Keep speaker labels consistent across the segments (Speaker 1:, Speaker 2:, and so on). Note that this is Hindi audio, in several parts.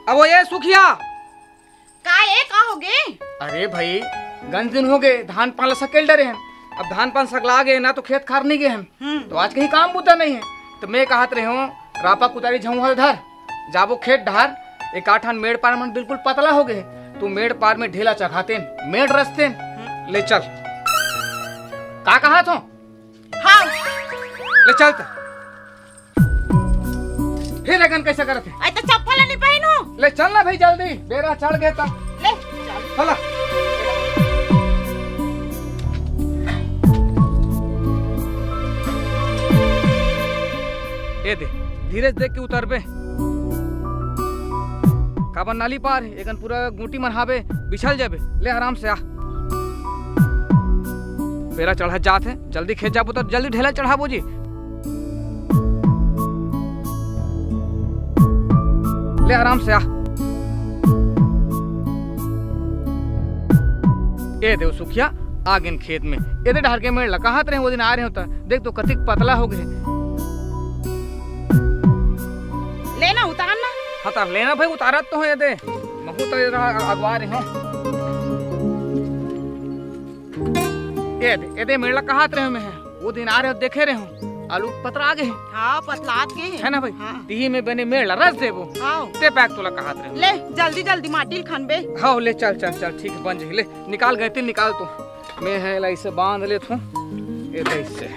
Speaker 1: अब वो ये सुखिया
Speaker 2: का हो गए?
Speaker 1: अरे भाई गंज दिन हो गए, धान पान सकेल डरे हैं। अब धान पान सकला गए ना तो खेत खार नहीं गए हम, तो आज कहीं काम बूता नहीं है। तो मैं कहत रहे हूँ रापा कुतारी झुआ धर जाबो खेत ढार। एक आठान मेड़ पार में बिल्कुल पतला हो गए, तू मेड़ पार में ढेला चखाते मेड़ रस्ते ले चल। का कहा तो
Speaker 2: हाँ
Speaker 1: ले चलते फिर अगन कैसे करते
Speaker 2: आई तो चप्पल नहीं पहनो।
Speaker 1: ले चल ना भाई जल्दी, बेरा चढ़ गया था।
Speaker 2: ले
Speaker 1: चला ये दे धीरे देख के उतर बे। काबर नाली पार एकन पूरा गुटी मनहाबे बिछल जाबे। ले आराम से आ, पेरा चढ़ा जात है, जल्दी खेत जाबो तो जल्दी ढेला चढ़ाबो जी। ले आराम से आ। ए देव सुखिया आ गए खेत में, ये दे ढार के मेड़ लकाहत रहे वो दिन आ रहे होता। देख तो कतिक पतला हो गए।
Speaker 2: लेना उतारना।
Speaker 1: हाँ तो लेना भाई, उतारत तो है ये दे महू तो अगवा रहे हो। ये दे मेड़ लकाहत रहे में है वो दिन आ रहे हो, देखे रहे हो आलू पतरा आ गए।
Speaker 2: हाँ पतलात के
Speaker 1: है ना भाई।
Speaker 2: हाँ।
Speaker 1: ती में बने मेड़ रस देबो।
Speaker 2: हाँ
Speaker 1: ते पैक तो लकाहत रहे।
Speaker 2: ले जल्दी जल्दी माटी खनबे।
Speaker 1: हाँ ले चल चल चल ठीक है, बन जाए। ले निकाल गए थे, निकाल तो मैं है ला इसे बांध ले थू इससे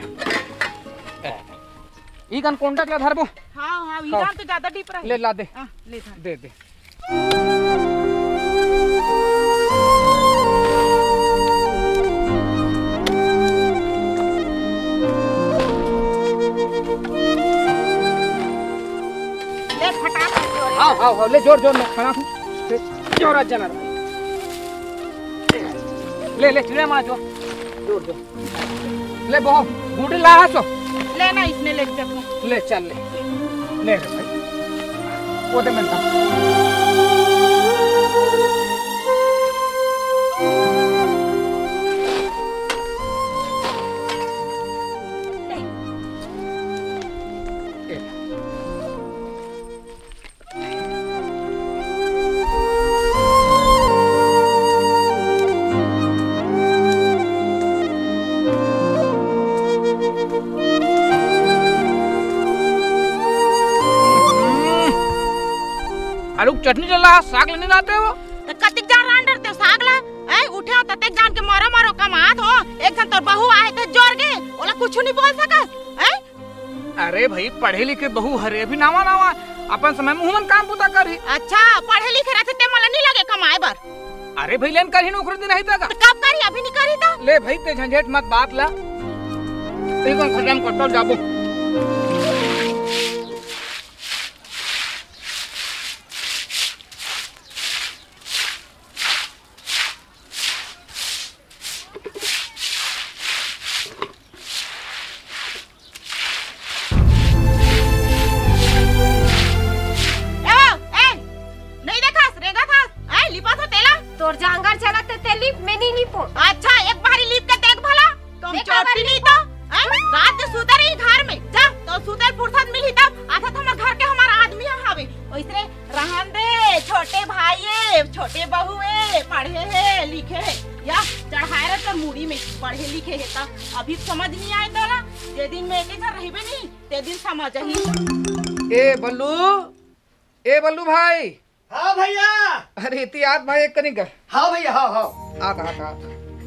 Speaker 1: ई कन कोंटा के धरबो।
Speaker 2: हाँ हाँ ईरान तो ज्यादा डीप रहा।
Speaker 1: ले ला दे।
Speaker 2: ले धर।
Speaker 1: दे दे।
Speaker 2: ले फटाफट।
Speaker 1: हाँ हाँ हाँ ले जोर जोर में खाना हूँ जोर आ जाना। ले ले चिड़े मार जोर जोर जोर। ले बहुत बूढ़ी ला सो
Speaker 2: लेना इसने ले चल।
Speaker 1: ले चल ले रे भाई वो दे मिलता। आलू चटनी चला साग लेने आते हो
Speaker 2: तो कतिक जान रान डरते हो साग ला। ऐ उठे हो तते जान के मारो मारो कमात हो। एक जन तो बहू आए थे जोर के ओला कुछ नहीं बोल सका। हैं
Speaker 1: अरे भाई पढ़े लिखे बहू हरे भी नावा नावा अपन समय में हुमन काम पुता करी।
Speaker 2: अच्छा पढ़े लिखे रहते ते मला नहीं लगे कमाए बर।
Speaker 1: अरे भाई लेन कर ही नौकरी दिन नहीं तक
Speaker 2: तो कब करी अभी नहीं करी था।
Speaker 1: ले भाई ते झंझट मत बात ला देखो खत्म करतो जाबो।
Speaker 2: अच्छा एक बारी लीप के देख भला तुम चोटी नहीं तो रात में सुते रही घर में जा तो सुते फुर्सत मिली तब आधा तो हम घर के हमारा आदमी हावे ओइसरे रहन दे। छोटे भाई छोटे बहू पढ़े है लिखे है या चढ़ाए रहे तो मुड़ी में पढ़े लिखे है तब अभी समझ नहीं आए तो ना जे दिन में एक घर रहबे नहीं ते दिन समझ ही।
Speaker 1: ए बल्लू भाई।
Speaker 3: हाँ भैया।
Speaker 1: अरे इतिहास भाई एक कनिक।
Speaker 3: हाँ भैया हाँ हाँ
Speaker 1: आता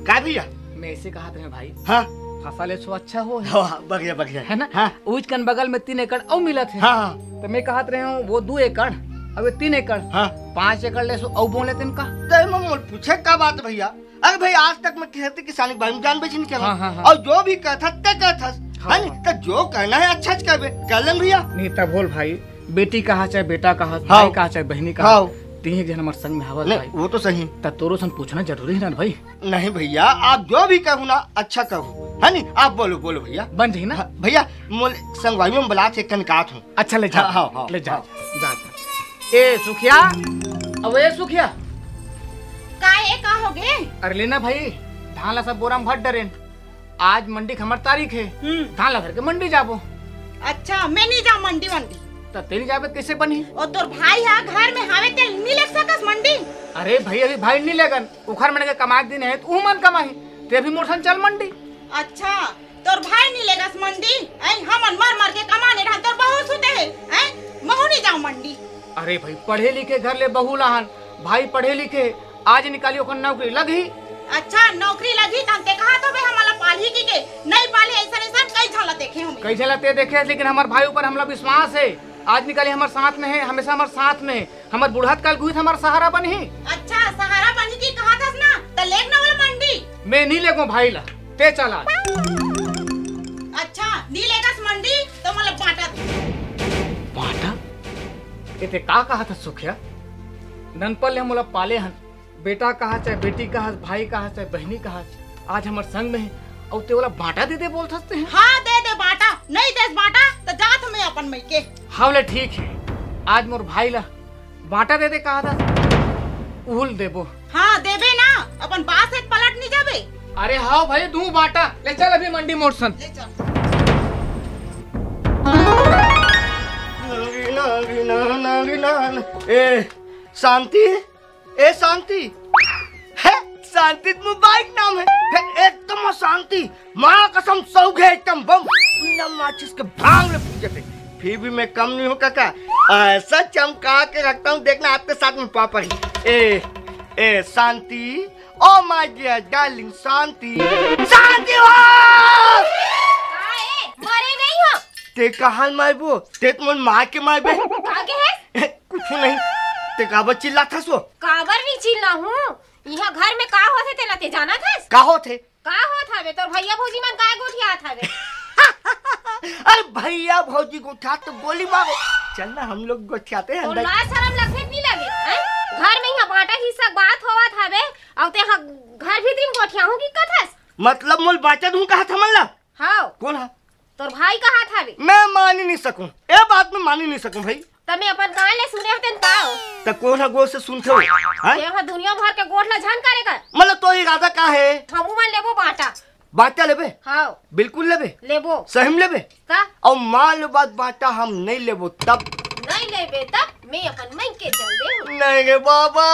Speaker 3: का भैया
Speaker 1: मैं ऐसे कहा था भाई।
Speaker 3: हाँ
Speaker 1: फसल सो अच्छा हो
Speaker 3: हाँ बढ़िया बढ़िया
Speaker 1: है ना।
Speaker 3: हाँ
Speaker 1: उज कन बगल में 3 एकड़ और मिला थे।
Speaker 3: हाँ
Speaker 1: तो मैं कहत रहे हूँ वो 2 एकड़ अब 3 एकड़
Speaker 3: हाँ
Speaker 1: 5 एकड़ ले सो औ बोले तिनका।
Speaker 3: तो मैं पूछे का बात भैया। अरे भाई आज तक मैं खेती किसानी के बारे में जान बूझ नहीं कर
Speaker 1: हाँ, हाँ, हाँ।
Speaker 3: और जो भी कहता ते कहता
Speaker 1: हाँ,
Speaker 3: तो जो कहना है अच्छा कर कर भैया।
Speaker 1: नहीं तब बोल भाई बेटी कहा चाहे बेटा कहा
Speaker 3: हाँ।
Speaker 1: भाई कहा चाहे बहनी कहा
Speaker 3: हाँ।
Speaker 1: तीन जन हमारे संग में हवा भाई
Speaker 3: वो तो सही
Speaker 1: तब तोरो सन पूछना जरूरी है ना भाई।
Speaker 3: नहीं भैया आप जो भी कहो ना अच्छा कहो है नी। आप बोलो बोलो भैया
Speaker 1: बन जाही ना।
Speaker 3: भैया मोल संगवाई में बुला थे कनकात हूँ।
Speaker 1: अच्छा ले जा
Speaker 3: हाँ, हाँ,
Speaker 1: ले जा
Speaker 3: हाँ।
Speaker 1: जा। ए सुखिया अब ए सुखिया
Speaker 2: का हो गए।
Speaker 1: अरे लेना भाई धान ला सब बोरा में भर डरेन। आज मंडी की हमारी तारीख है, धान ला भर के मंडी जाबो।
Speaker 2: अच्छा मैं नहीं जाऊँ मंडी वंडी
Speaker 1: तो तेरी जाबत कैसे बनी?
Speaker 2: और तोर भाई है घर में हावे तेल नहीं ले सकस मंडी।
Speaker 1: अरे भाई अभी भाई नहीं लगन उखर मन के कमाए दिन है तू मन कमाही ते भी मोरसन चल मंडी।
Speaker 2: अच्छा तोर भाई नहीं लेगस मंडी हमन मर मर के कमाने रह तोर बहू सुते है महू नहीं जाऊं मंडी।
Speaker 1: अरे भाई पढ़े लिखे घर ले बहू लहन भाई पढ़े लिखे आज निकाली ओखन नौकरी लगी।
Speaker 2: अच्छा नौकरी लगी तंते कहा तो बे हमला पाली के नहीं पाली ऐसा ऐसा कई झाला देखे हम
Speaker 1: कई झाला ते देखे लेकिन हमार भाई ऊपर हमला विश्वास है आज निकाली हमारे साथ में है हमेशा हमारे साथ में हमार बुढ़ात काल गुहित हमारा सहारा बनी।
Speaker 2: अच्छा सहारा बनी की कहा था ना त लेक ना वाला मंडी
Speaker 1: मैं नहीं लेगो भाई ला ते चला।
Speaker 2: अच्छा नहीं लेगस मंडी तो मतलब
Speaker 1: बाटा इते का कहा था सुखिया ननपल मोला पाले हन बेटा कहा चाहे बेटी कहा भाई कहा चाहे बहनी कहा आज हमारे संग में है और ते वाला बाटा दे दे बोल सकते हैं।
Speaker 2: हाँ दे दे बाटा नहीं दे बाटा तो जात में अपन मई के
Speaker 1: हावले ठीक है आज मोर भाई ला बाटा दे दे कहा था उल देबो।
Speaker 2: हाँ देबे ना अपन बात से पलट नहीं जाबे।
Speaker 1: अरे हाँ भाई दू बाटा ले चल अभी मंडी मोरसन
Speaker 2: ले चल।
Speaker 3: ए शांति ए शांति है शांति बाइक नाम है एकदम शांति माँ कसम सौगे एकदम बम बिना माचिस के भांग ले पूजे थे फिर भी मैं कम नहीं हूँ काका ऐसा चमका के रखता हूँ देखना आपके साथ में पापा ही ए शांति ओ माय डियर डार्लिंग शांति शांति हो
Speaker 2: मरे नहीं हो
Speaker 3: ते कहां मारबो ते तुम मार के मारबे
Speaker 2: आगे है
Speaker 3: कुछ नहीं ते काबर चिल्ला था सो
Speaker 2: काबर नहीं चिल्ला हूँ यहाँ घर में का होते ते ना ते जाना था
Speaker 3: का होते
Speaker 2: का होत हवे तोर भैया भौजी मन गाय गोठिया हवे।
Speaker 3: अरे भैया भौजी गोठा तो गोली मारो चल ना हम लोग गोठियाते हैं
Speaker 2: और लाज शर्म लगते नहीं लगे घर में यहाँ बाटा हिस्सा बात होवत हवे और ते घर भीतर गोठिया हूँ की कथस
Speaker 3: मतलब मोल बाचा दूं कहा था मल्ला
Speaker 2: हां
Speaker 3: कौन है
Speaker 2: तोर भाई कहा था बे
Speaker 3: मैं मान ही नहीं सकूं ए बात में मान ही नहीं सकूं भाई
Speaker 2: तमे अपन कान ले सुने होते ताओ
Speaker 3: त कोना गो से सुनते हो हैं
Speaker 2: यहाँ दुनिया भर के गोठला झन करेगा
Speaker 3: मतलब तो इरादा का है
Speaker 2: हमू मन लेबो बाटा
Speaker 3: बाटा लेबे
Speaker 2: हां
Speaker 3: बिल्कुल लेबे
Speaker 2: लेबो
Speaker 3: सही में लेबे
Speaker 2: का
Speaker 3: और मान लो बात बाटा हम नहीं लेबो तब
Speaker 2: नहीं लेबे तब मैं अपन मई के चल दे
Speaker 3: नहीं रे बाबा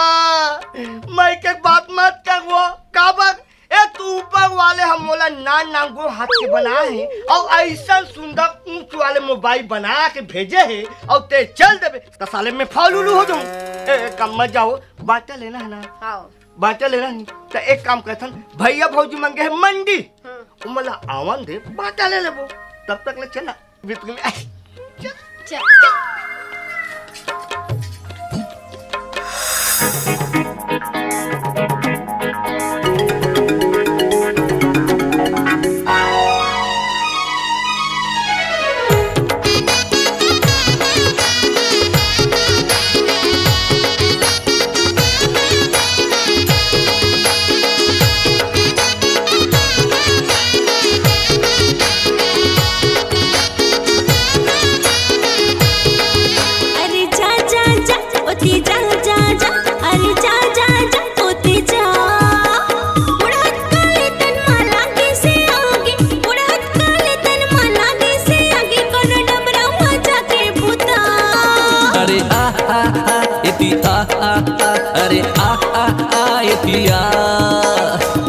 Speaker 3: मैं के बात मत करो काबर ए तू ऊपर वाले हम मोला नान नांगो हाथ के बनाए हैं और ऐसा सुंदर ऊंच वाले मोबाइल बना के भेजे हैं और ते चल देबे तो साले में फालूलू हो जाऊं ए कम मत जाओ बाटा लेना है ना
Speaker 2: हां
Speaker 3: बाटा लेना नहीं तो एक काम करथन भैया भौजी मंगे है मंडी उमला आवन दे बाटा ले लेबो तब तक ले चला बीत में
Speaker 2: चल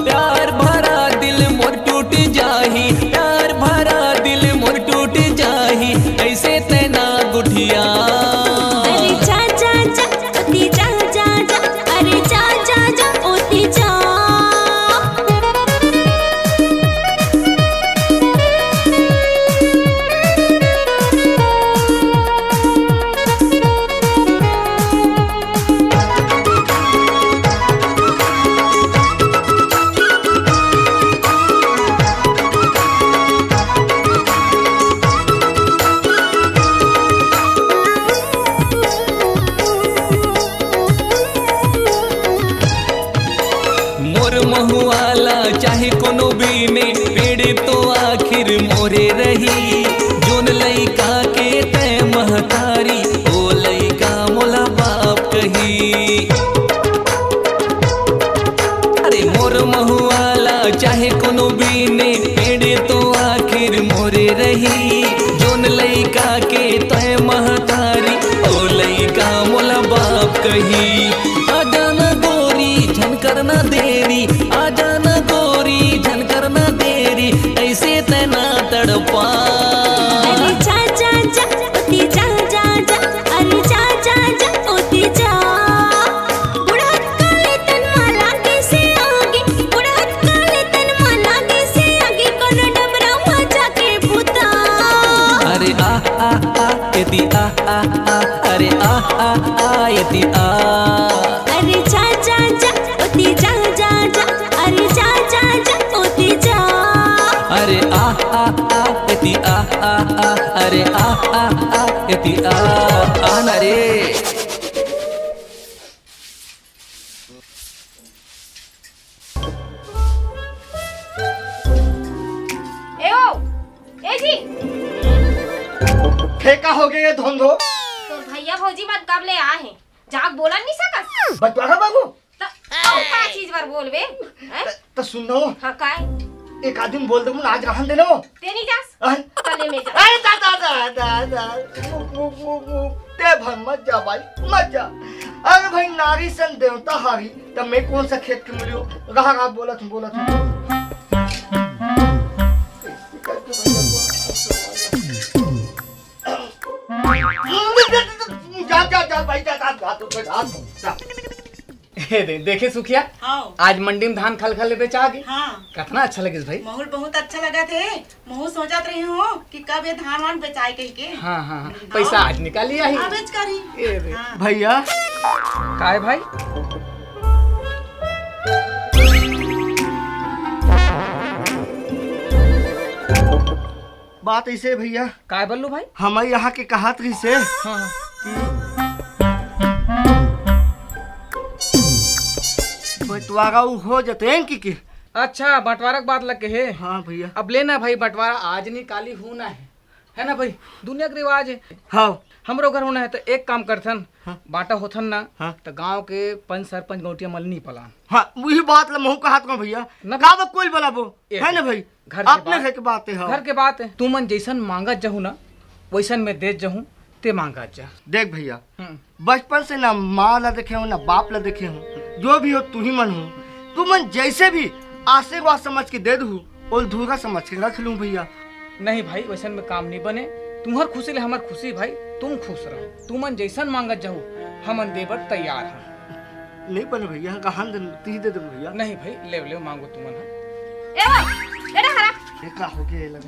Speaker 4: प्यार भरा दिल मोर टूट जाही प्यार भरा दिल मोर टूट जाही ऐसे तेना गुठिया
Speaker 5: अरे जा जा जा ओती जा जा जा अरे जा जा जा ओती जा
Speaker 4: महुआला चाहे कोनो बीने पेड़ तो आखिर मोरे रही जोन लइका के तय महतारी ओ लइका मोला बाप कही। अरे मोर महुआला चाहे कोनो बीने पेड़ तो आखिर मोरे रही जोन लइका के तय महतारी आ अरे आ एती आ ना रे।
Speaker 6: ए जी
Speaker 3: फेंका हो गया ये धोंधो।
Speaker 6: तो भैया भौजी मत कब ले आए हैं, जाग बोला नहीं सकस
Speaker 3: बटवारा बाबू
Speaker 6: तो का चीज पर बोलबे हैं?
Speaker 3: तो सुनो
Speaker 6: हां काय
Speaker 3: एक आदमी बोल दो आज रहन देनो
Speaker 6: ते नहीं जास तले में जा।
Speaker 3: अरे दादा ते भाई मत जा भाई मत जा। अरे भाई नारी सन देवता हारी तब मैं कौन सा खेत के मिलियो रहा बोला तुम जा भाई जा।
Speaker 1: देखे सुखिया
Speaker 2: हाँ।
Speaker 1: आज मंडी में धान खल खल बेचा गई।
Speaker 2: हाँ।
Speaker 1: कितना अच्छा लगे भाई।
Speaker 2: माहौल बहुत अच्छा लगा थे। महू सोचत रही हूँ कि कब ये धान वान बेचाए कह के।
Speaker 1: हाँ हाँ हाँ। पैसा आज निकाली आई
Speaker 2: बेच करी। हाँ।
Speaker 3: भैया
Speaker 1: काय भाई
Speaker 3: बात ऐसे भैया
Speaker 1: काय बल्लू भाई
Speaker 3: हमारे यहाँ के कहात रही से
Speaker 1: हाँ
Speaker 3: बटवारा हो जते की
Speaker 1: अच्छा बंटवारा की बात लग के है।
Speaker 3: हाँ भैया
Speaker 1: अब लेना भाई बंटवारा आज निकाली होना है ना भाई दुनिया का रिवाज है।
Speaker 3: हाँ
Speaker 1: हमरो घर होना है तो एक काम करथन
Speaker 3: हाँ।
Speaker 1: बाटा होथन ना
Speaker 3: हाँ।
Speaker 1: तो गांव के पंच सरपंच गौटिया मलनी पला।
Speaker 3: हाँ वही बात ला महू कहात को भैया
Speaker 1: न-
Speaker 3: का कोई बोला वो
Speaker 1: ये
Speaker 3: है ना भाई
Speaker 1: घर के
Speaker 3: अपने
Speaker 1: बात-
Speaker 3: घर की बात है। हाँ।
Speaker 1: घर के बात है तू मन जैसन मांगत जहू ना वैसन में दे जहूँ ते मांगत जा।
Speaker 3: देख भैया बचपन से ना माँ ला देखे हूँ ना बाप ला देखे हूँ जो भी हो तू ही मन हो तू मन जैसे भी आशीर्वाद समझ के दे दू और धूरा समझ के रख लूँ भैया।
Speaker 1: नहीं भाई वैसन में काम नहीं बने तुम्हार खुशी ले हमार खुशी भाई तुम खुश रहो तू मन जैसन मांगत जाहू हमन देवर तैयार हैं।
Speaker 3: नहीं बने भैया कहाँ ती दे दे भैया।
Speaker 1: नहीं भाई ले मांगो तुमन
Speaker 6: एड़ा हरा
Speaker 3: फेंका हो गया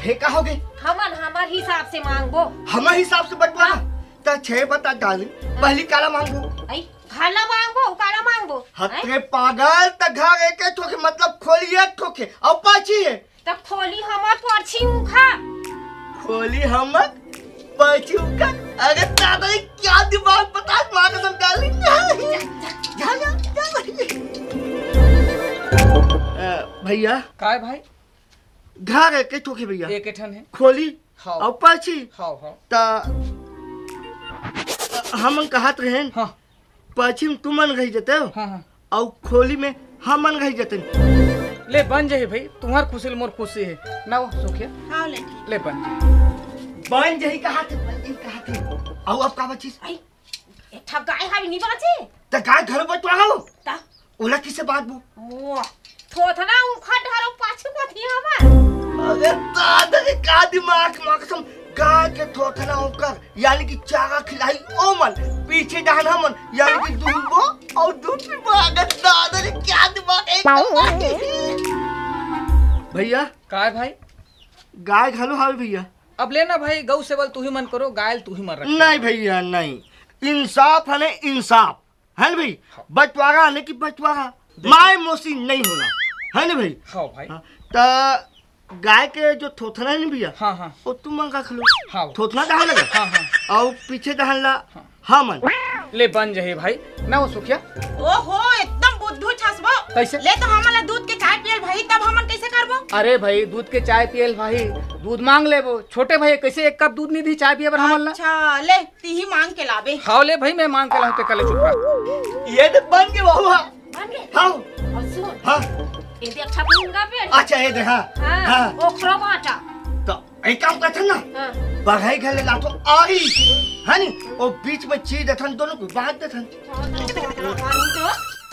Speaker 3: फेंका हो गई
Speaker 6: हमन हमार हिसाब से मांगबो।
Speaker 3: हमारे हिसाब से बटवा तो 6 बता डाली पहली काला मांगो
Speaker 6: आई खाना मांगबो काला मांगबो
Speaker 3: हतरे पागल त घर एक ठोके मतलब खोली एक ठोके और पाछी है
Speaker 6: तब खोली हमार पर्ची उखा
Speaker 3: खोली हमर पाछी उका। अरे दादा क्या दिमाग बता मां कसम डाली भैया
Speaker 1: काय भाई
Speaker 3: घर एक ठोके भैया
Speaker 1: एक ठन है
Speaker 3: खोली
Speaker 1: हाँ।
Speaker 3: और पाछी
Speaker 1: हाँ हाँ
Speaker 3: त हम कहत रहे
Speaker 1: हाँ
Speaker 3: पश्चिम तू मन गई जते हो
Speaker 1: हाँ हाँ
Speaker 3: और खोली में हम मन गई जते
Speaker 1: ले बन जाए भाई तुम्हार खुशी मोर खुशी है ना वो सुखिया
Speaker 2: हाँ
Speaker 1: ले बन जाए
Speaker 3: बन जही कहा थे और अब का बची
Speaker 6: आई एठा गाय हावी नहीं बाजे
Speaker 3: त गाय घर बटवा हो
Speaker 6: ता
Speaker 3: ओला किसे बात बू
Speaker 6: मो थोथना उखा ढारो पाछू पथी हमार।
Speaker 3: अरे दादा का दिमाग मां कसम गाय के थोथना होकर यानी कि चारा खिलाई ओ मन पीछे डाहना मन यानी कि दूध वो और दूध पीबो। अगर दादा ने क्या दिमाग एकदम भैया
Speaker 1: काय भाई
Speaker 3: गाय घालो हावे भैया
Speaker 1: अब लेना भाई गौ सेवल तू ही मन करो गायल तू ही मन रख।
Speaker 3: नहीं भैया नहीं इंसाफ है इंसाफ है ना भाई बंटवारा आने की बंटवारा माय मोसी नहीं होना है ना भाई।
Speaker 1: हाँ भाई
Speaker 3: तो गाय के जो थोथना है ना भैया
Speaker 1: हाँ हाँ
Speaker 3: वो तुम मन रख लो
Speaker 1: हाँ
Speaker 3: थोथना दहन लगा
Speaker 1: हाँ हाँ
Speaker 3: और पीछे दहन ला हाँ मन
Speaker 1: ले बन जाए भाई ना वो सुखिया
Speaker 2: ओहो एकदम बुद्धू छसबो
Speaker 1: कैसे
Speaker 2: ले तो हमला दूध के चाय पियल भाई तब हमन कैसे करबो।
Speaker 1: अरे भाई दूध के चाय पियल भाई दूध मांग ले वो छोटे भाई कैसे एक कप दूध नहीं दी चाय पिए बर हमन ला।
Speaker 2: अच्छा ले ती ही मांग के लाबे।
Speaker 1: हाँ ले भाई मैं मांग के लाऊं ते कल चुप
Speaker 3: ये तो बन गए बहुआ
Speaker 6: बन गए
Speaker 3: हाँ
Speaker 6: और सुन
Speaker 3: हाँ
Speaker 6: ये देख छपुंगा पे
Speaker 3: अच्छा ये देखा
Speaker 6: हां
Speaker 3: हाँ
Speaker 6: ओखरो बाटा
Speaker 3: तो एक काम करते ना
Speaker 6: हां
Speaker 3: बढ़ाई घर ले ला तो आई है नी और बीच में चीज देथन दोनों को बांध देथन।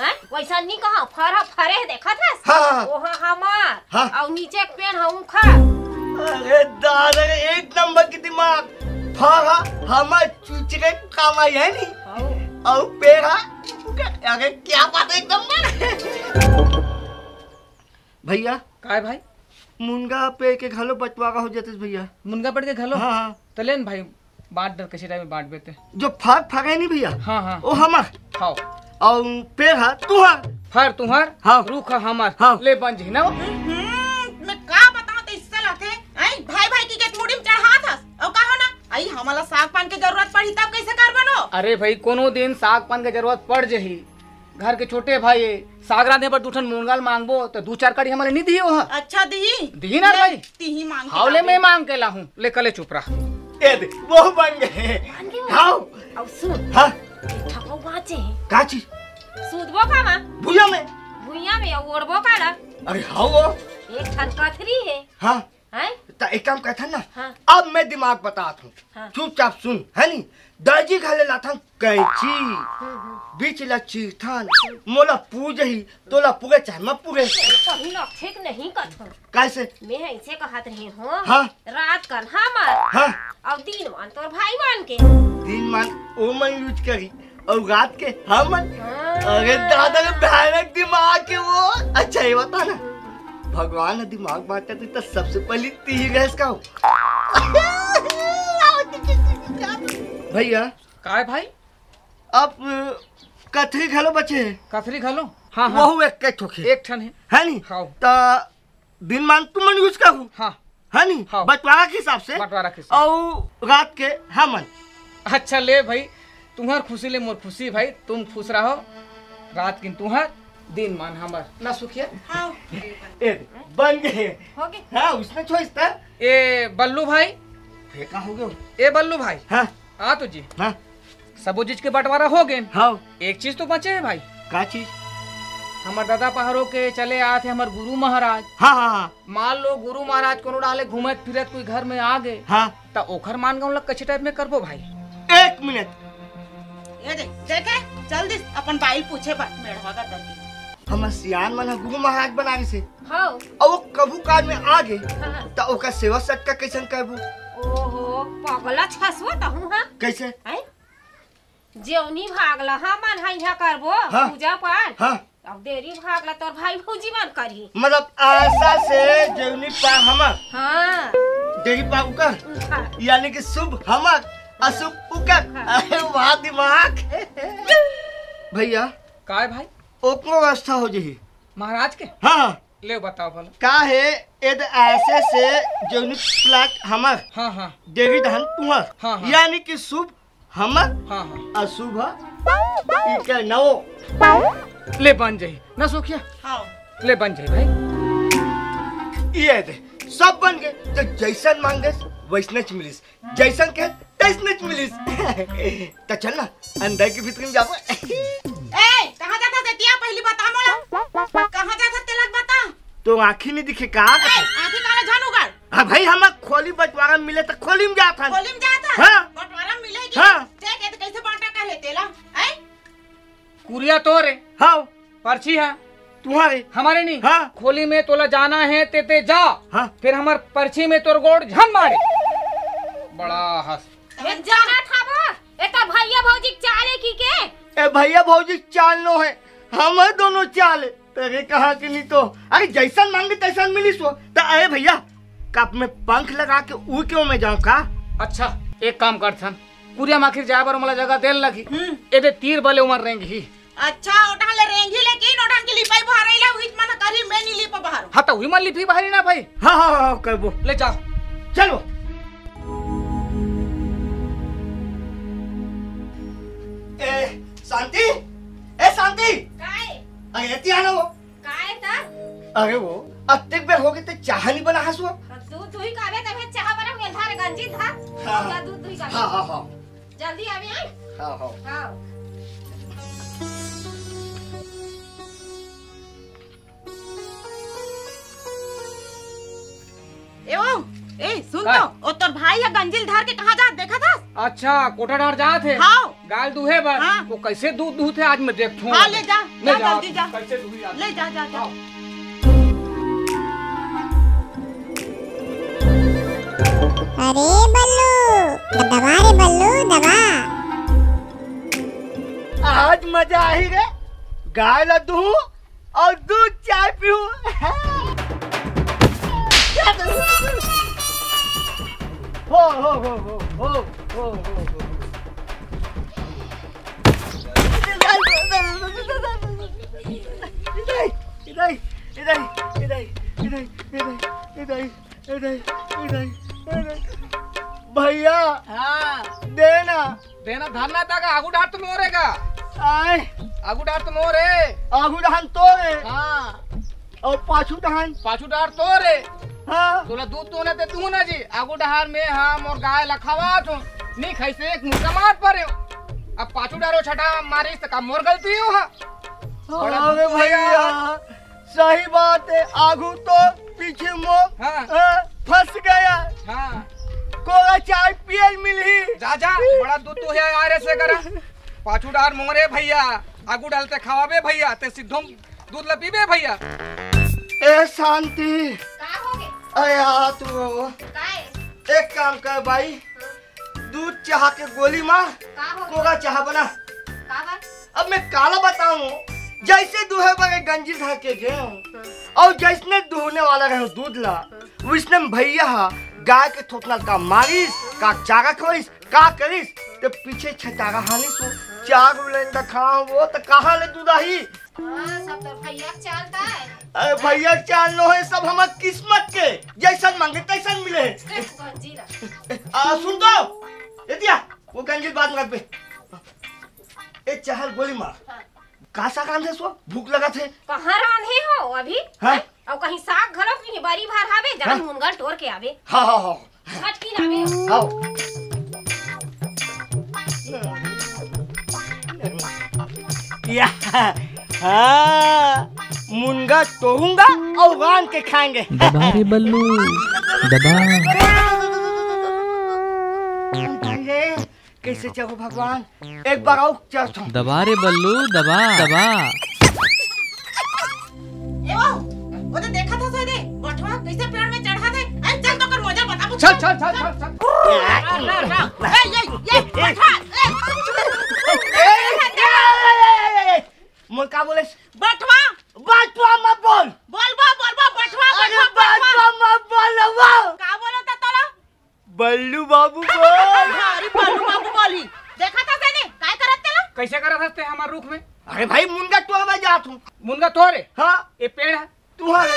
Speaker 6: हैं वैसा नहीं कहा फरा फरे देखा था
Speaker 3: हाँ।
Speaker 6: ओहा हमार
Speaker 3: हाँ।
Speaker 6: और नीचे एक पेन हूं खा।
Speaker 3: अरे दादा एक नंबर की दिमाग फारा हमार चुचरे काम आई है नी और पेरा अरे क्या बात है एकदम भैया
Speaker 1: काय भाई
Speaker 3: मुनगा पे के घलो बटवारा हो जाते भैया
Speaker 1: मुनगा पड़ के घलो
Speaker 3: हाँ हाँ
Speaker 1: तो लेन भाई बांट डर कैसे टाइम में बांट बेते
Speaker 3: जो फाग फागे नहीं भैया
Speaker 1: हाँ हाँ
Speaker 3: वो हमार
Speaker 1: खाओ
Speaker 3: और पेरा तू हाँ
Speaker 1: फर तुम्हार
Speaker 3: हाँ।
Speaker 1: रूखा हमार
Speaker 3: हाँ।
Speaker 1: ले बन जी ना वो
Speaker 2: मैं का बताऊं हमारा साग पान की जरूरत पड़ी तब कैसे कर बनो?
Speaker 1: अरे भाई कोनो दिन साग पान के जरूरत पड़ जही, घर के छोटे भाई साग रांधे पर दूठन मूंगल मांगबो तो 2-4 कड़ी हमारे नहीं दियो।
Speaker 2: अच्छा दी
Speaker 1: ना भाई,
Speaker 2: ती मांग
Speaker 1: हावले में मांग के लाहूं। ले कले चुप रहा।
Speaker 3: ए दे वो बन गए। खाओ।
Speaker 6: अब सुन
Speaker 3: हां
Speaker 6: ठको बाचे
Speaker 3: का चीज?
Speaker 6: सूदबो कामा
Speaker 3: भुइया में
Speaker 6: भुइया में ओढ़बो काला।
Speaker 3: अरे हाँ वो
Speaker 6: एक ठन कथरी है
Speaker 3: हाँ
Speaker 6: हैं?
Speaker 3: तो एक काम कहता ना
Speaker 6: हाँ।
Speaker 3: अब मैं दिमाग बताता हूँ
Speaker 6: हाँ।
Speaker 3: चुपचाप सुन है नी। दर्जी घाले लाथा कैची बीच ला चीथान मोला पूजही तोला पुगे चाहे मैं पुगे
Speaker 6: कभी ना ठीक नहीं कथो।
Speaker 3: कैसे?
Speaker 6: मैं ऐसे कहत रही हूँ
Speaker 3: हाँ।
Speaker 6: रात कन हमार
Speaker 3: हाँ
Speaker 6: अब दिन मान तोर भाई मान के
Speaker 3: दिन मान ओ मन यूज करी और रात के हम अरे दादा के भयानक दिमाग के वो। अच्छा ये बता ना भगवान ने दिमाग बांटा तो सबसे पहले ती गैस का हो भैया।
Speaker 1: का है भाई?
Speaker 3: अब कथरी घलो बचे है।
Speaker 1: कथरी घलो? हाँ हाँ
Speaker 3: वो एक के ठोके
Speaker 1: एक ठन
Speaker 3: है नी।
Speaker 1: हाँ।
Speaker 3: तो दिन मान तुम मन यूज करू
Speaker 1: हाँ
Speaker 3: है नी
Speaker 1: हाँ।
Speaker 3: बंटवारा के हिसाब से
Speaker 1: बंटवारा के हिसाब
Speaker 3: और रात के हमन।
Speaker 1: अच्छा ले भाई, तुम्हार खुशी ले मोर खुशी भाई, तुम खुश रहो। रात किन तुम्हार दिन मान हमार ना सुखिया।
Speaker 2: हाँ।
Speaker 3: ए बन गए
Speaker 6: हो गए।
Speaker 3: हाँ उसने छोइस्ता
Speaker 1: ए बल्लू भाई,
Speaker 3: फेंका हो गया।
Speaker 1: ए बल्लू भाई
Speaker 3: हाँ
Speaker 1: आ तो जी
Speaker 3: हाँ
Speaker 1: सबो चीज के बंटवारा हो गए।
Speaker 3: हाँ
Speaker 1: एक चीज तो बचे है भाई।
Speaker 3: का चीज?
Speaker 1: हमार दादा पहाड़ों के चले आए थे हमार गुरु महाराज।
Speaker 3: हाँ हाँ हाँ
Speaker 1: मान लो गुरु महाराज कोनो डाले घूमत फिरत कोई घर में आ गए
Speaker 3: हाँ।
Speaker 1: तो ओखर मान गए लग कच्चे टाइप में करबो भाई।
Speaker 3: एक मिनट
Speaker 2: ये देखे जल्दी अपन बाइल पूछे मेढ़वा का तंगी।
Speaker 3: हम सियान मन गुरु महाराज बनाए से
Speaker 6: हाँ।
Speaker 3: और वो कबू काल में आ गए
Speaker 6: हाँ।
Speaker 3: तो ओका सेवा सत्कार कैसन करबू?
Speaker 6: ओहो पगला छसवा त हूँ हाँ
Speaker 3: कैसे?
Speaker 6: हैं? जेवनी भागला हाँ मन हाई यहाँ करबो
Speaker 3: हाँ।
Speaker 6: पूजा पाठ।
Speaker 3: हाँ
Speaker 6: अब देरी भागला तोर भाई भौजी मन करी।
Speaker 3: मतलब ऐसा से जेवनी पा हमर
Speaker 6: हाँ
Speaker 3: देरी पा उकर
Speaker 6: हाँ।
Speaker 3: यानी कि शुभ हमर अशुभ उकर। अरे वाह दिमाग भैया।
Speaker 1: का है भाई?
Speaker 3: ओको व्यवस्था हो जही
Speaker 1: महाराज के।
Speaker 3: हाँ
Speaker 1: ले बताओ भला।
Speaker 3: का है यद ऐसे से जेवनी प्लाट हमर
Speaker 1: हाँ हाँ
Speaker 3: देवी धन तुम्हार
Speaker 1: हाँ, हाँ।
Speaker 3: यानी कि शुभ हमर
Speaker 1: हाँ हाँ
Speaker 3: अशुभ इके नवो
Speaker 1: ले बन जाई ना सुखिया।
Speaker 2: हाँ।
Speaker 1: ले बन जाई भाई।
Speaker 3: ये दे सब बन गए तो जैसन मांगे वैसने मिलिस जैसन के तैसने मिलिस। तो चल ना अंदर के भीतर में जाबो।
Speaker 2: ए कहाँ जाता देतिया पहली बता मोला कहाँ जाता तिलक बता।
Speaker 3: तो आँखी नहीं दिखे का?
Speaker 2: आँखी काला झानुगर।
Speaker 3: हाँ भाई हम खोली बंटवारा मिले तो खोली में जाता।
Speaker 2: खोली में जाता।
Speaker 3: हाँ।
Speaker 2: बंटवारा मिलेगी।
Speaker 3: हाँ।
Speaker 2: ठीक है तो कैसे बांटा कर लेते ला? हैं?
Speaker 1: कुरिया तो रे
Speaker 3: हाँ
Speaker 1: पर्ची है
Speaker 3: तुम्हारे
Speaker 1: हमारे नहीं।
Speaker 3: हाँ।
Speaker 1: खोली में तोला जाना है ते जा।
Speaker 3: हाँ।
Speaker 1: फिर हमार पर्ची में तोर गोड़ झन मारे। बड़ा हंस
Speaker 6: ये जाना था वो एता भैया भौजी चाले की के।
Speaker 3: ए भैया भौजी चाल नो है हम दोनों चाल तेरे कहा कि नहीं तो अरे जैसन मांगे तैसन मिलिस वो। तो अरे भैया कप में पंख लगा के उड़ क्यों मैं जाऊँ का?
Speaker 1: अच्छा एक काम कर सन कुरिया माखिर जाए पर मला जगह देल लगी एदे तीर बले उमर रहेंगे ही।
Speaker 2: अच्छा ओठान ले रेंगी लेकिन ओठान की लिपाई बाहर आइला हुई मन करी मैं नहीं लिपा बाहर।
Speaker 1: हाँ तो हुई मन लिपी बाहरी ना भाई।
Speaker 3: हाँ हाँ हाँ करबो
Speaker 1: ले जाओ
Speaker 3: चलो। ए शांति ए शांति
Speaker 6: काय
Speaker 3: अरे एती आना वो
Speaker 6: काय ता
Speaker 3: अरे वो अब तक बेर हो गए तो चाह नहीं बना हंसो।
Speaker 6: दूध दुही कावे तबे चाह बना गेल थारे गंजी था।
Speaker 3: हाँ।
Speaker 6: जा दूध दुही कावे।
Speaker 3: हाँ हाँ हाँ
Speaker 6: जल्दी आवी आई।
Speaker 3: हाँ हाँ
Speaker 6: हाँ
Speaker 2: ए सुन
Speaker 1: काय?
Speaker 2: तो ओ तोर भाई या गंजिल धार के कहाँ जा देखा था?
Speaker 1: अच्छा कोठा डार जा थे।
Speaker 2: हाँ।
Speaker 1: गाल दूहे बर
Speaker 2: हाँ।
Speaker 1: वो कैसे दूध दूहते आज मैं देखूं।
Speaker 2: हाँ ले जा
Speaker 1: ले
Speaker 2: जा
Speaker 1: जाओ।
Speaker 2: जल्दी जा
Speaker 1: कैसे दूही आज?
Speaker 2: ले जा जा जा।
Speaker 7: अरे बल्लू दबा रे बल्लू दबा।
Speaker 3: आज मजा आई रे गाय ला दूं और दूध चाय पीऊं। हो हो हो हो हो हो हो भैया
Speaker 1: हाँ
Speaker 3: देना
Speaker 1: देना धरना तक आगू डार तुम मोरेगा
Speaker 3: आए
Speaker 1: आगू डार तुम मोरे
Speaker 3: आगू डहान तोरे
Speaker 1: हाँ
Speaker 3: और पाछू डहान
Speaker 1: पाछू डार तोरे
Speaker 3: हाँ
Speaker 1: तोला दूध तो ने तू ना जी आगू डहार में हम और गाय लखावा तू नहीं खैसे एक मुर्गा मार पर अब पाछू डारो छटा मारिस तो का मोर गलती हो हा बड़ा
Speaker 3: अरे
Speaker 1: दुख
Speaker 3: भैया सही बात है आगू तो पीछे मुंह
Speaker 1: हाँ।
Speaker 3: फंस गया
Speaker 1: हाँ
Speaker 3: कोला चाय पियल मिली
Speaker 1: जा जा बड़ा दूध तो है आरे से करा पाछू डार मोरे भैया आगू डालते खवाबे भैया ते सिद्धों दूध ल पीबे भैया
Speaker 3: ए शांति
Speaker 6: का होगे
Speaker 3: अया तू
Speaker 6: काय
Speaker 3: एक काम कर भाई दूध चाह के गोली मार
Speaker 6: का होगे
Speaker 3: कोला चाह बना
Speaker 6: का बा
Speaker 3: अब मैं काला बताऊं जैसे दूहे बगे गंजी धर के गए और जैसने दूहने वाला रहे दूध ला उसने भैया गाय के थोपना का मारिस का चारा खोइस का करिस तो पीछे छटारा हानि सो चार उलेंदा खा वो तो कहां ले दूध आई
Speaker 6: हां सब तो भैया चलता है
Speaker 3: अरे भैया चाल नो है सब हमार किस्मत के जैसन मांगे तैसन मिले
Speaker 6: गंजीरा
Speaker 3: सुन तो ये दिया वो गंजी बात मत पे ए चहल गोली मार कासा काम से सो भूख लगा थे
Speaker 6: कहां रांधे हो अभी
Speaker 3: हाँ?
Speaker 6: और कहीं साग घलो की बारी भार हावे
Speaker 3: हाँ?
Speaker 6: जरा मुनगा टोर के आवे
Speaker 3: हाँ हाँ हाँ
Speaker 6: छट की लावे
Speaker 3: आओ या हाँ मुनगा तोड़ूंगा और रान के खाएंगे
Speaker 4: दबा रे बल्लू दबा
Speaker 3: अरे, कैसे चाहो भगवान एक बार आओ चाहो
Speaker 4: दबा रे बल्लू दबा दबा
Speaker 2: ए वो तो देखा था सोदे बटवा कैसे पेड़ में चढ़ा थे अरे चल तो कर मजा बता
Speaker 1: चल चल चल चल चल
Speaker 2: ये बटवा
Speaker 3: मोर का बोले
Speaker 2: बटवा
Speaker 3: बातवा मत बोल
Speaker 2: बटवा
Speaker 3: अरे बातवा मत बोल
Speaker 2: का बोला था तोला
Speaker 3: बल्लू बाबू बोल
Speaker 2: अरे बालू बाबू बोली देखा था सेने काय करत तेला
Speaker 1: कैसे करत हस्ते हमार रुख में
Speaker 3: अरे भाई मुनगा तोड़वा जात हूँ
Speaker 1: मुनगा तोरे
Speaker 3: हाँ
Speaker 1: ये पेड़ है
Speaker 3: तुम्हारे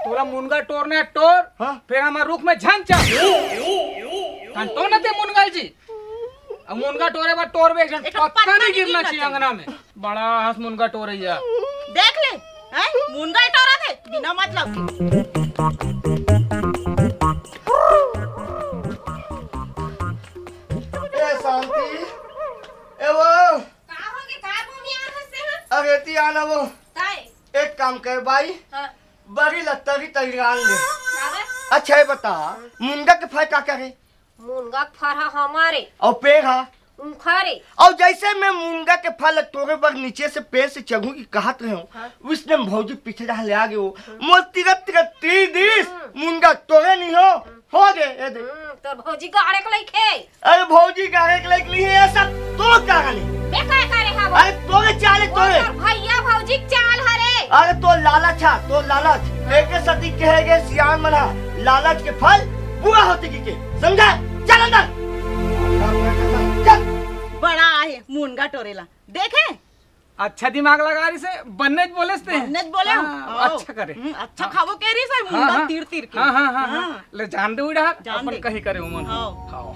Speaker 1: तोरा मुनगा टोरने टोर
Speaker 3: हाँ?
Speaker 1: फिर हमार रुख में झन चा तो न थे मुनगाल जी अब मुनगा टोरे बाद टोर बे एक पत्ता नहीं गिरना चाहिए अंगना में बड़ा हंस मुनगा टोरैया
Speaker 2: देख ले हैं मुनगा टोरा थे बिना मतलब के
Speaker 3: ए शांति ए वो
Speaker 6: का होगे का भूमि आ हंसे हैं
Speaker 3: अरे ती आना वो
Speaker 6: काय
Speaker 3: एक काम कर भाई
Speaker 6: हां
Speaker 3: बड़ी लत्तरी तैयार ले
Speaker 6: का बा
Speaker 3: अच्छा है बता मुनगा के फल का करे
Speaker 6: मुनगा फरहा हमारे
Speaker 3: और पेड़ है
Speaker 6: उखारे
Speaker 3: और जैसे मैं मुनगा के फल तोड़े पर नीचे से पेड़ से चढ़ू की कहत रहे हूँ उसने भौजी पीछे रहा ले आ गए हो मोर तिरत तिरत 30 दिस मुनगा तोड़े नहीं हो गए ये देख
Speaker 6: तो भौजी गाड़े के लइखे
Speaker 3: अरे भौजी गाने के लायक नहीं है ऐसा तो क्या नहीं
Speaker 6: बे काय करे हा
Speaker 3: अरे तोड़े चाले तोड़े
Speaker 6: भैया भौजी चाल हरे
Speaker 3: अरे तो लालच है तो लालच एक सती कहेगे सियान मना लालच के फल बुरा होते की के समझा चल अंदर चल
Speaker 2: बड़ा है मुनगा टोरेला देखे
Speaker 1: अच्छा दिमाग लगा रही से बनने बोले से
Speaker 2: नच बोले हो?
Speaker 1: हाँ, अच्छा करे
Speaker 2: अच्छा खावो के री से मुनगा तीर तीर के
Speaker 1: हाँ हाँ हाँ हाँ ले जान दे उड़ा
Speaker 2: जान
Speaker 1: अपन
Speaker 2: दे।
Speaker 1: कहीं करे उमन
Speaker 2: हाँ।
Speaker 1: खाओ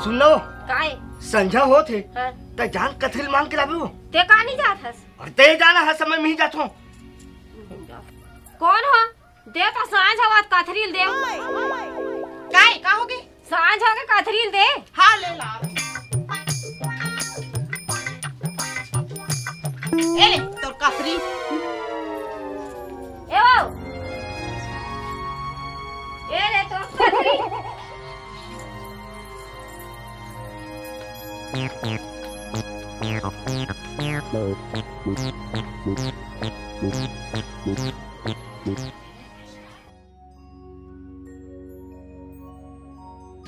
Speaker 3: सुनो
Speaker 6: काय
Speaker 3: संझा हो थे
Speaker 6: हां
Speaker 3: त जान कथिल मांग के लाबे हो
Speaker 6: ते का नहीं जात हस
Speaker 3: और ते जाना है समय में ही जात हूं
Speaker 6: कौन हो दे तो सांझ हवात काथरील दे
Speaker 2: काय का होगे
Speaker 6: सांझ हो के काथरील दे
Speaker 2: हाँ ले ला ए ले तोर काफरी
Speaker 6: ए वो ए ले तो काथरी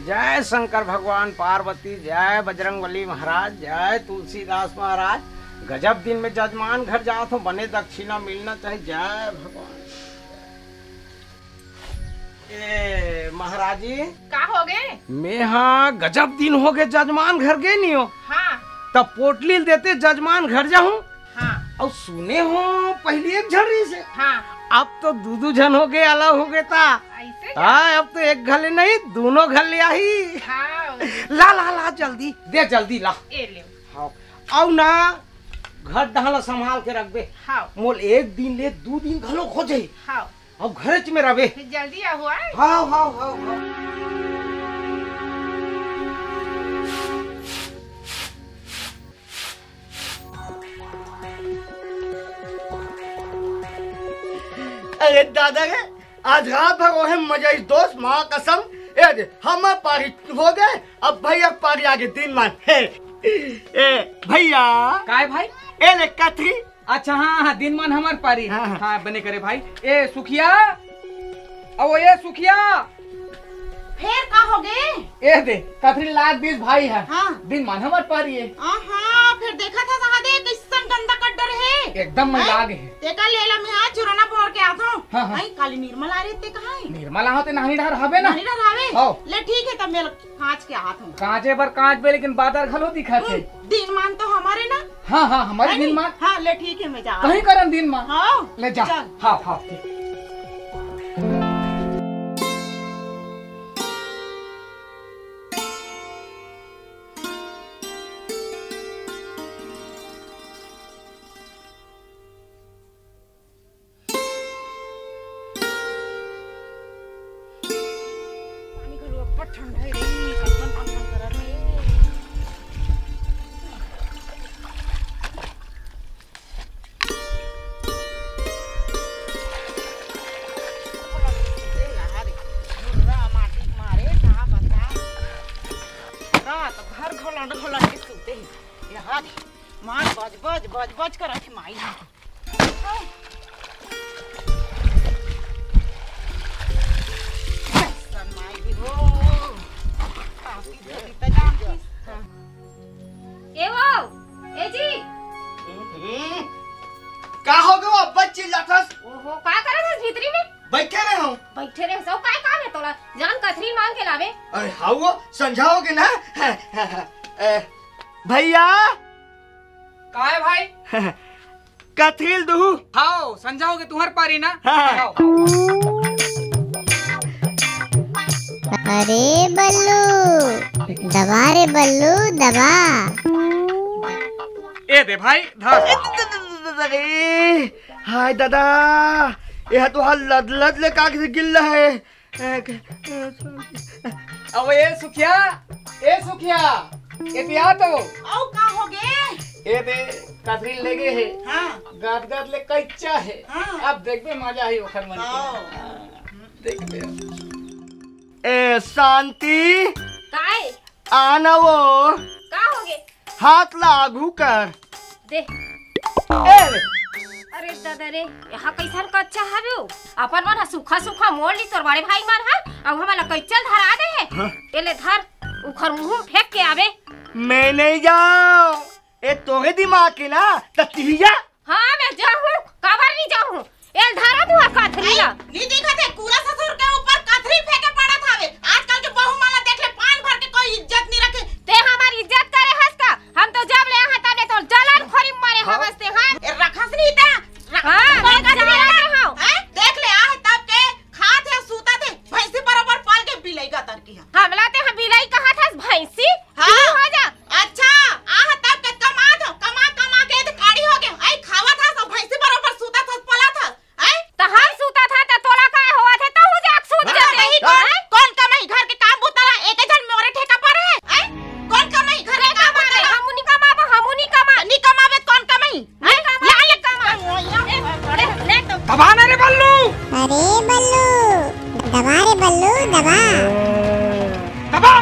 Speaker 8: जय शंकर भगवान पार्वती जय बजरंगबली महाराज जय तुलसीदास महाराज गजब दिन में जजमान घर जात हो बने दक्षिणा मिलना चाहिए जय भगवान ए महाराज जी
Speaker 2: का होगे
Speaker 8: मैं हाँ गजब दिन हो गए जजमान घर गए नहीं हो
Speaker 2: हाँ
Speaker 8: तब पोटली देते जजमान घर जाऊं
Speaker 2: हाँ
Speaker 8: और सुने हो पहली एक झड़ी से
Speaker 2: हाँ
Speaker 8: अब तो दूधू जन हो गए, अलग हो गए था। हाँ अब तो एक घले नहीं दोनों घले आई। ला ला ला जल्दी दे, जल्दी ला। हाँ आओ ना, घर डहला संभाल के रख बे। मोल एक दिन ले 2 दिन घलो खोजे। अब घर में रहे
Speaker 6: जल्दी आओ।
Speaker 8: हाँ हाँ हाँ हाँ।
Speaker 3: अरे दादा रे, आज रात भर वो मजा इस दोस्त माँ कसम। ए दे हम पारी हो गए, अब भैया पारी आगे दिन मान। ए भैया
Speaker 1: काय भाई?
Speaker 3: ए ले कथी।
Speaker 1: अच्छा हाँ हाँ दिन मान हमार पारी। हाँ बने करे भाई। ए सुखिया, अब ये सुखिया
Speaker 2: फिर का हो गए?
Speaker 1: ए दे कथरी लाख 20 भाई है।
Speaker 2: हाँ।
Speaker 1: दिन मान हमार पारी है।
Speaker 2: हाँ फिर देखा था सादे किसन गंदा कड्डर है।
Speaker 1: एकदम मैं लाग है।
Speaker 2: तेका लेला में आज चुराना पोर के आता हूँ।
Speaker 1: हाँ, हाँ।
Speaker 2: आई काली निर्मल आ रही ते कहाँ है?
Speaker 1: निर्मला होते नानी ढार हवे ना।
Speaker 2: नानी ढार हवे।
Speaker 1: हाँ।
Speaker 2: ले ठीक है तब मैं कांच के आता हूँ।
Speaker 1: कांचे पर कांच पे लेकिन बादर घलो दिखा थे।
Speaker 2: दिन मान तो हमारे ना।
Speaker 1: हाँ हाँ हमारे दिन मान।
Speaker 2: हाँ ले ठीक है मैं जा।
Speaker 1: कहीं करन दिन मान।
Speaker 2: हाँ
Speaker 1: ले जा। हाँ हाँ ठीक।
Speaker 2: ठंडा है रे, कनकन कनकन करत है। माटी मारे का बता रात घर घोलंड घोलंड के सूते हैं। यहाँ मार बज बज कर रखी माई।
Speaker 6: ए जी
Speaker 3: का हो गयो बच्ची लखस?
Speaker 6: ओहो का करे थे भीतरी में?
Speaker 3: बैठे रहे हो।
Speaker 6: बैठे रहे सब काय काम है तोला? जान कथरी मांग के लावे।
Speaker 3: अरे हाउ समझाओगे ना? भैया
Speaker 1: काय भाई?
Speaker 3: कथरील दू।
Speaker 1: हाँ समझाओगे तुम्हार पारी ना।
Speaker 3: हाँ।
Speaker 7: अरे बल्लू दबा रे बल्लू दबा।
Speaker 1: ए दे भाई धर।
Speaker 3: अरे हाय दादा, यह तो हाल लद लद ले कागज गिल्ला है।
Speaker 1: अब ये सुखिया, ए सुखिया ए पिया तो
Speaker 2: आओ का हो गए?
Speaker 1: ए दे कथरी ले गए है।
Speaker 2: हाँ
Speaker 1: गात गात ले कच्चा है।
Speaker 2: हाँ।
Speaker 1: अब देख बे मजा ही ओखर मन के। देख बे
Speaker 3: ए शांति
Speaker 6: काय
Speaker 3: आना वो
Speaker 6: का हो गे?
Speaker 3: हाथ लागू कर
Speaker 6: दे।
Speaker 3: ए
Speaker 6: अरे दादा रे, यहाँ कैसन कच्चा हवे? अपन मन सूखा सूखा मोड़ ली तोर बड़े भाई मन है। अब हमारा कच्चा धरा दे है। एले धर उखर मुंह फेंक के आवे।
Speaker 3: मैं नहीं जाऊं। ए तोरे दिमाग के ना ततिया।
Speaker 6: हाँ मैं जाऊँ, काबर नहीं जाऊँ। एल धरा तू कथरी ला।
Speaker 2: नी देखा थे पूरा ससुर के ऊपर कथरी फेंके पड़ा थावे। आजकल के बहू माला देख ले पान भर के कोई इज्जत नहीं रखे।
Speaker 6: ते हमारी इज्जत करे हस का? हम तो जब ले यहाँ तब ले तो जलाल खोरी मारे हमसते। हाँ
Speaker 2: रखस नहीं था।
Speaker 6: हाँ मैं कथरी ला हूँ।
Speaker 2: देख ले आ तब के खात है सूता थे भैंसी बराबर पाल के बिलाई का तर की।
Speaker 6: हम लाते हैं बिलाई कहाँ था भैंसी?
Speaker 2: हाँ
Speaker 6: हो जा।
Speaker 2: अच्छा आ तब के कमा के तो काड़ी हो गए। आई खावा था सब भैंसी बराबर सूता था पला था। आई
Speaker 6: तो हम सूता था तो तोला काय हुआ थे तो हो जाक सूत जाते ही
Speaker 2: कौन कमाई घर के काम बुताला एक जन मोरे ठेका पर है। आई कौन कमाई घर के काम बुताला?
Speaker 6: हमनी कमा
Speaker 2: नी कमावे कौन कमाई?
Speaker 6: ला ले कमा। ले तो
Speaker 1: दबाना रे बल्लू।
Speaker 7: अरे बल्लू दबा रे बल्लू दबा।
Speaker 1: दबा।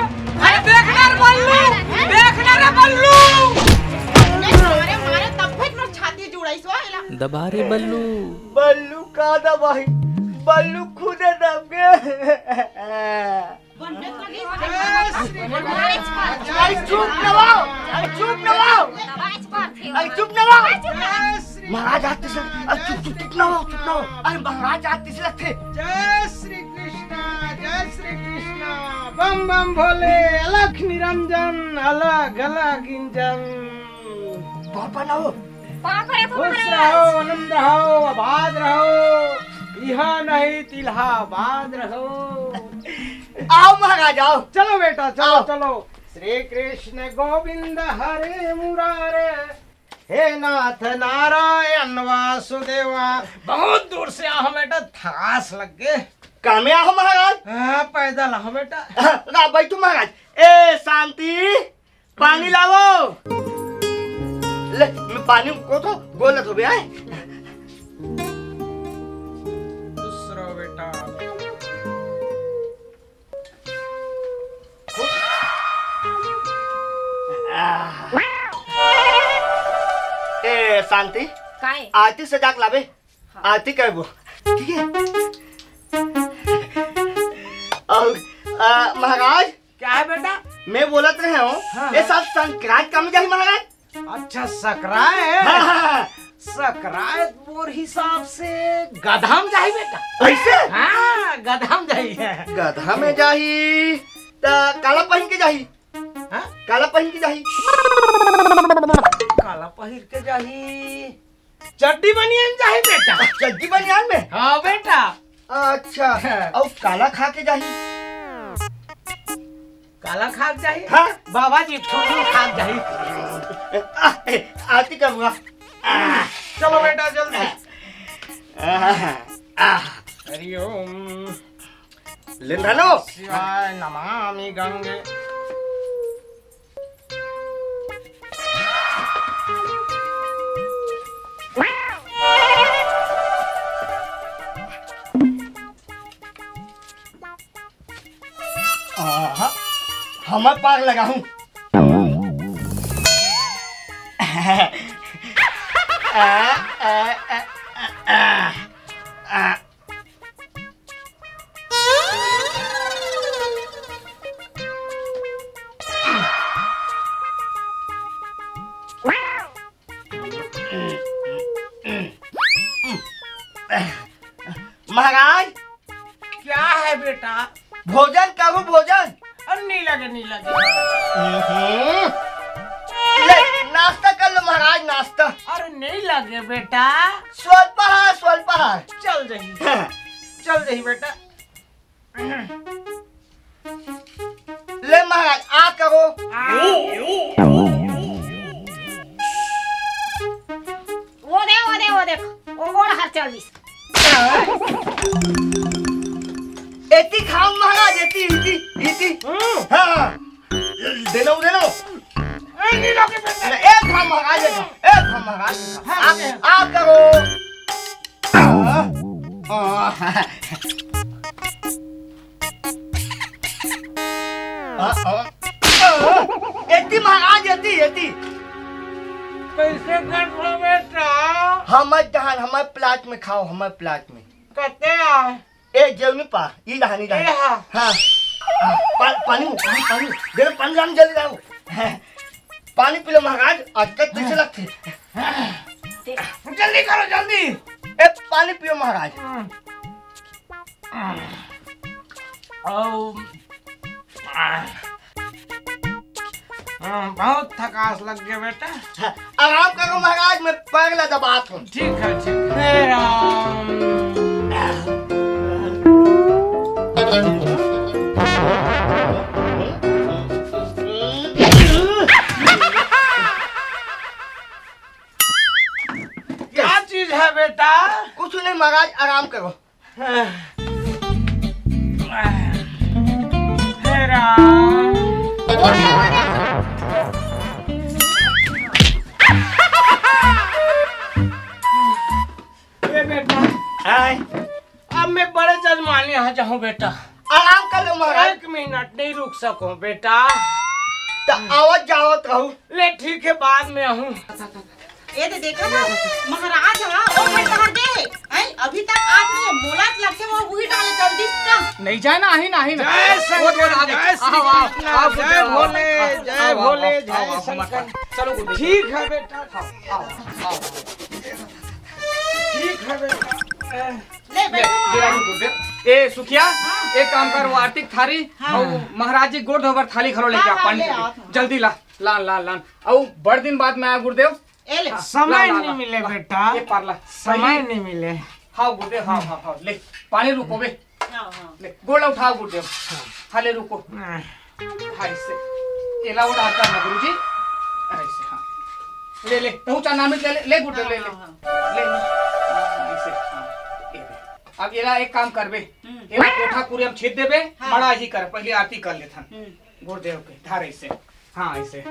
Speaker 1: अरे देखना रे बल्लू, देखना रे बल्लू।
Speaker 2: मारे तब फिर मोर छाती जुड़ाई सो एला।
Speaker 4: दबा रे बल्लू।
Speaker 3: बल्लू का दबाई, बल्लू खुद दब गए। चुप नवाओ, चुप नवाओ, चुप नवाओ। महाराज आते से चुप नवाओ, चुप नवाओ। अरे महाराज आते से लगते।
Speaker 8: जय श्री कृष्णा बम बम भोले अलख निरंजन अलग अलग इंजन।
Speaker 3: पापा ना हो।
Speaker 6: पाप रे
Speaker 8: खुश रहो, आनंद रहो, आबाद रहो। सहित इलाहाबाद रहो।
Speaker 3: आओ महाराज आओ।
Speaker 8: चलो बेटा चलो चलो। श्री कृष्ण गोविंद हरे मुरारे, हे नाथ नारायण वासुदेवा। बहुत दूर से आओ बेटा, थास लग गए।
Speaker 3: कामे आओ महाराज।
Speaker 8: हाँ पैदल आओ बेटा।
Speaker 3: ना बैठो महाराज। ए शांति, पानी लाओ। ले मैं पानी को तो बोलत हो बे आए।
Speaker 8: दूसरा बेटा।
Speaker 3: ए शांति,
Speaker 6: काहे
Speaker 3: आरती सजा के लावे। आरती करबो ठीक है। और महाराज
Speaker 8: क्या है बेटा?
Speaker 3: मैं बोलत रहे हूँ
Speaker 8: हाँ,
Speaker 3: ये सब संक्रांत कम जाही महाराज।
Speaker 8: अच्छा सकराय।
Speaker 3: हाँ,
Speaker 8: सकराय मोर हिसाब से गधाम जाही बेटा।
Speaker 3: ऐसे
Speaker 8: हाँ गधाम जाही है।
Speaker 3: गधा में जाही त काला पहन के जाही।
Speaker 8: हाँ?
Speaker 3: काला पहन के जाही।
Speaker 8: काला पहिर के जाही, चड्डी बनियान जाही बेटा।
Speaker 3: चड्डी बनियान में।
Speaker 8: हाँ बेटा।
Speaker 3: अच्छा और काला खा के जाही।
Speaker 8: काला खाक जाही।
Speaker 3: हाँ
Speaker 8: बाबा जी ठुल्लू खाक जाही।
Speaker 3: आरती करूँगा।
Speaker 8: चलो बेटा जल्दी। हरिओम
Speaker 3: लेंधानो
Speaker 8: शिवाय नमामि गंगे।
Speaker 3: हमारे पार लगा हूँ। महाराज
Speaker 8: क्या है बेटा?
Speaker 3: भोजन करो भोजन।
Speaker 8: नहीं लगे नहीं लगे।
Speaker 3: ले नाश्ता कर लो महाराज नाश्ता।
Speaker 8: अरे नहीं लगे बेटा।
Speaker 3: स्वल्पहार।
Speaker 8: चल जाही चल जाही बेटा।
Speaker 3: ले महाराज आ करो।
Speaker 6: वो देख वो गोड़ हर चल दिस।
Speaker 3: एती खाओ महाराज एती। हाँ देनो
Speaker 8: नहीं लगे बेटा।
Speaker 3: एक खाओ महाराज एक खाओ महाराज। आ करो। एती महाराज एती।
Speaker 8: कैसे कर बेटा?
Speaker 3: हमारे दहान हमारे प्लाट में खाओ। हमारे प्लाट में
Speaker 8: कहते हैं
Speaker 3: ए जेवनी पा ई दहानी
Speaker 8: ए हाँ।
Speaker 3: हाँ पानी दे लो। पानी लाओ जल्दी लाओ। पानी पी लो महाराज। आज तक कैसे लगते?
Speaker 8: जल्दी करो जल्दी।
Speaker 3: ए पानी पियो महाराज।
Speaker 8: बहुत थकास लग गया बेटा।
Speaker 3: आराम करो महाराज, मैं पैर ला दबात हूँ।
Speaker 8: ठीक है ठीक है। राम क्या चीज है बेटा?
Speaker 3: कुछ नहीं महाराज आराम करो।
Speaker 8: हे राम बेटा। अब मैं बड़े जजमानी यहाँ जाऊँ बेटा।
Speaker 3: आराम कर लो महाराज।
Speaker 8: 1 मिनट नहीं रुक सकूं बेटा।
Speaker 3: तो आवत जावत रहूं।
Speaker 8: ले ठीक है बाद में आऊँ।
Speaker 2: ये तो देखा था महाराज हाँ और मैं कहाँ गए हैं? अभी तक आज नहीं मोलात लगते वो वही डाले जल्दी का।
Speaker 1: नहीं जाए ना आही ना आही ना।
Speaker 8: जय शंकर, जय श्री कृष्ण, जय भोले, जय भोले, जय
Speaker 1: आओ,
Speaker 8: शंकर।
Speaker 1: चलो गुड्डू।
Speaker 8: ठीक है बेटा।
Speaker 1: आओ।
Speaker 8: ठीक है बेटा।
Speaker 2: ले बैठो।
Speaker 1: ए सुखिया एक काम कर, वो आरती थारी और महाराज जी गोड़ धोकर थाली खरो लेके आ। पानी जल्दी ला ला ला ला। और बड़ दिन बाद में आया गुरुदेव।
Speaker 8: समय नहीं मिले बेटा।
Speaker 1: ये पारला
Speaker 8: समय नहीं मिले।
Speaker 1: हाँ गुरुदेव हाँ हाँ हाँ ले पानी रुको बे ले गोला उठाओ गुरुदेव हाँ ले रुको हाँ इससे केला उड़ा करना गुरुजी ऐसे हाँ ले ले तो चना में ले गुरुदेव ले ले ऐसे हाँ अब येला एक काम करबे येला कोठा पूरी हम छेद देबे बड़ा ही कर पहले आरती कर लेथन गुरुदेव के धार ऐसे हाँ ऐसे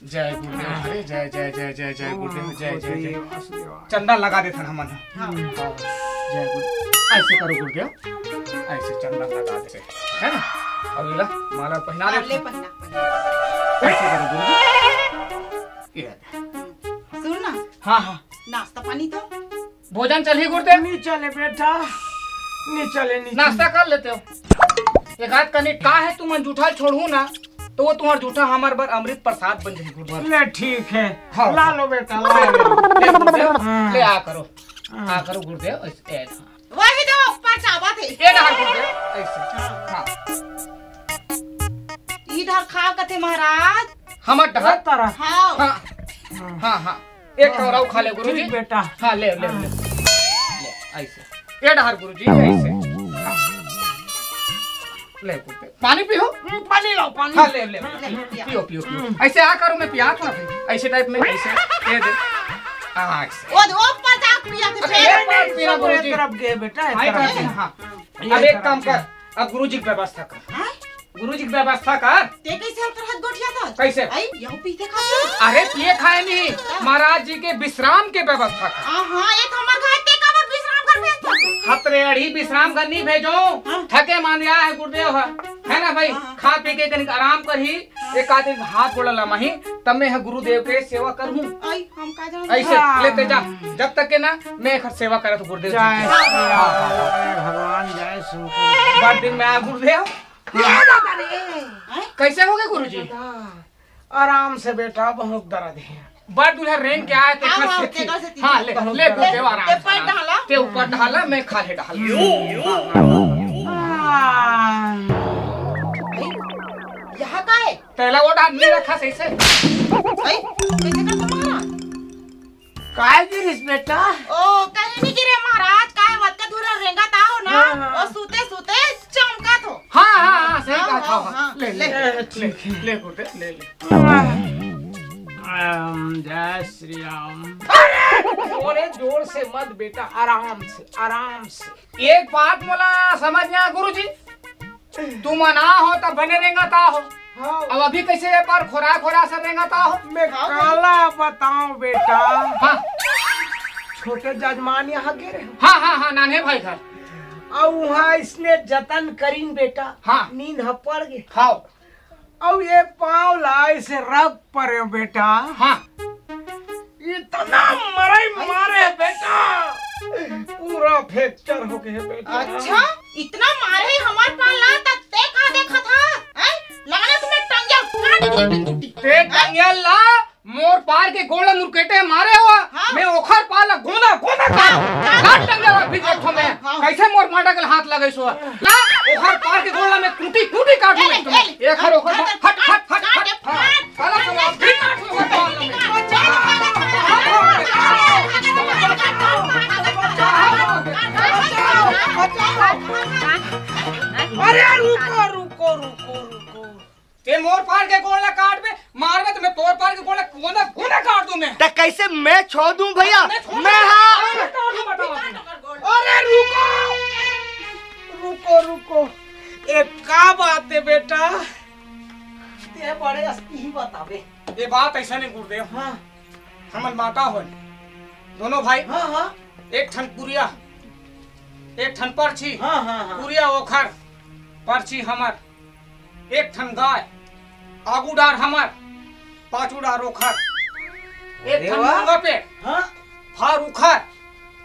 Speaker 1: जय गुरुदेव अरे जय जय जय जय जय गुरुदेव जय जय जय चंदन लगा देथन हमन जय गुरु ऐसे करो गुरुदेव ऐसे चंदन लगा दे है ना अब येला माला पहना दे ऐसे करो गुरुजी ये
Speaker 2: सुन ना
Speaker 1: हाँ हाँ
Speaker 2: नाश्ता पानी तो
Speaker 1: भोजन चलिए गुरुदेव
Speaker 8: नहीं चले बेटा नहीं चले नहीं
Speaker 1: नाश्ता कर लेते हो एक आध कने का है तुम जूठा छोड़ू ना तो वो तुम्हारा जूठा हमार बर अमृत प्रसाद बन जाए गुरुदेव
Speaker 8: ले ठीक है
Speaker 1: हाँ।
Speaker 8: ला लो बेटा ला लो
Speaker 1: ले गुरुदेव ले आ करो गुरुदेव ऐसे
Speaker 2: वही तो ऊपर चावा थे
Speaker 1: ये ना गुरुदेव ऐसे हाँ
Speaker 2: इधर खाओ कथे महाराज
Speaker 1: हमार डहर
Speaker 8: तरह
Speaker 2: हाँ
Speaker 1: हाँ हाँ हाँ एक कौराव खा ले गुरुजी
Speaker 8: ठीक बेटा
Speaker 1: हाँ ले ले ले ऐसे ये डहर गुरुजी ऐसे हाँ। ले गुरुदेव पानी पियो
Speaker 8: पानी लो पानी
Speaker 1: हाँ ले ले पियो पियो पियो ऐसे आ करो मैं पिया ना भाई ऐसे टाइप में ऐसे ये दे हाँ ऐसे
Speaker 2: वो ऊपर जाके पिया थे
Speaker 1: ये पानी पीना गुरुजी
Speaker 8: तरफ गए बेटा
Speaker 1: हाँ अब एक काम कर अब गुरुजी की व्यवस्था कर गुरुजी की व्यवस्था कर
Speaker 2: ते कैसे हल्का हाथ गोठिया था
Speaker 1: कैसे
Speaker 2: आई यहू पीते खा
Speaker 1: अरे पिए खाए नहीं महाराज जी के विश्राम के व्यवस्था कर
Speaker 2: हां एक हमर घर ते का विश्राम कर भेज
Speaker 1: खतरे अड़ी विश्राम करनी भेजो थके मान गया है गुरुदेव है ना भाई खा पी के कनिक आराम कर ही एक आध दिन हाथ गोड़ा लमाही तब मैं गुरुदेव के सेवा करूं
Speaker 2: आई हम का जान
Speaker 1: ऐसे लेते जा जब तक के ना मैं सेवा करे तो गुरुदेव जी
Speaker 8: भगवान जय शंकर
Speaker 1: बाद दिन में आया गुरुदेव कैसे हो गए गुरुजी
Speaker 8: आराम से बेटा बहुत दर्द है
Speaker 1: बड़ दूल्हा रेन क्या है हाँ ले ले गुरुदेव आराम से ते ऊपर ढाला मैं खाले ढाल
Speaker 2: यहाँ का है
Speaker 1: पहला वो डाल नहीं रखा सही से
Speaker 2: आई कैसे कर तुम्हारा
Speaker 8: काय गिरिस बेटा
Speaker 2: ओ कहीं नहीं गिरे महाराज काय मत का दूर रेंगा ता हो ना और सूते सूते चमका तो
Speaker 1: हाँ हाँ हाँ सही कहा था ले ले ले गुरुदेव ले ले
Speaker 8: जय श्री राम जोरे जोर से मत बेटा आराम से
Speaker 1: एक बात बोला समझ में गुरुजी तू मना हो तब बने रहेगा ता हो अब अभी कैसे पर खोरा सर रहेगा ता हो
Speaker 8: मैं काला बताऊं बेटा
Speaker 1: हाँ
Speaker 8: छोटे जजमान यहाँ गिरे
Speaker 1: हाँ हाँ हाँ नाने भाई घर
Speaker 8: और वहाँ इसने जतन करीन बेटा
Speaker 1: हाँ
Speaker 8: नींद पड़ गई
Speaker 1: हाँ
Speaker 8: और ये पाँव लाई से रग पड़े बेटा
Speaker 1: हाँ
Speaker 8: इतना मारे बेटा पूरा फ्रैक्चर हो गया बेटा
Speaker 2: अच्छा इतना मारे हमार पाला तब ते का देखा था हैं लगने तुम्हें टंगिया काट दी
Speaker 1: ते टंगिया ला मोर पार के गोला मुरकेटे मारे हुआ मैं ओखर पाला गोना काट टंगिया भी देखो मैं कैसे मोर माटा के हाथ लगे सो ला ओखर पार के गोला में टूटी काट दूं एक हर ओखर हट साला सब भी काट
Speaker 8: अरे रुको
Speaker 1: ते मोर पार के गोला काट में मार में तो मैं तोर पार के गोला गोना काट दूं मैं
Speaker 3: तो कैसे मैं छोड़ दूं भैया मैं हाँ
Speaker 8: अरे रुको एक का बात है बेटा ते बड़े अस्ती ही बतावे
Speaker 1: ये बात ऐसा नहीं गुरुदेव
Speaker 8: हाँ
Speaker 1: हमन माता हो दोनों भाई
Speaker 8: हाँ
Speaker 1: एक ठन पुरिया एक ठन परछी
Speaker 8: हाँ
Speaker 1: पुरिया ओखर परछी हमर एक ठन गाय आगू डार हमर पाछू डार ओखर एक ठन मूंगा पेड़
Speaker 8: हाँ
Speaker 1: फार उखर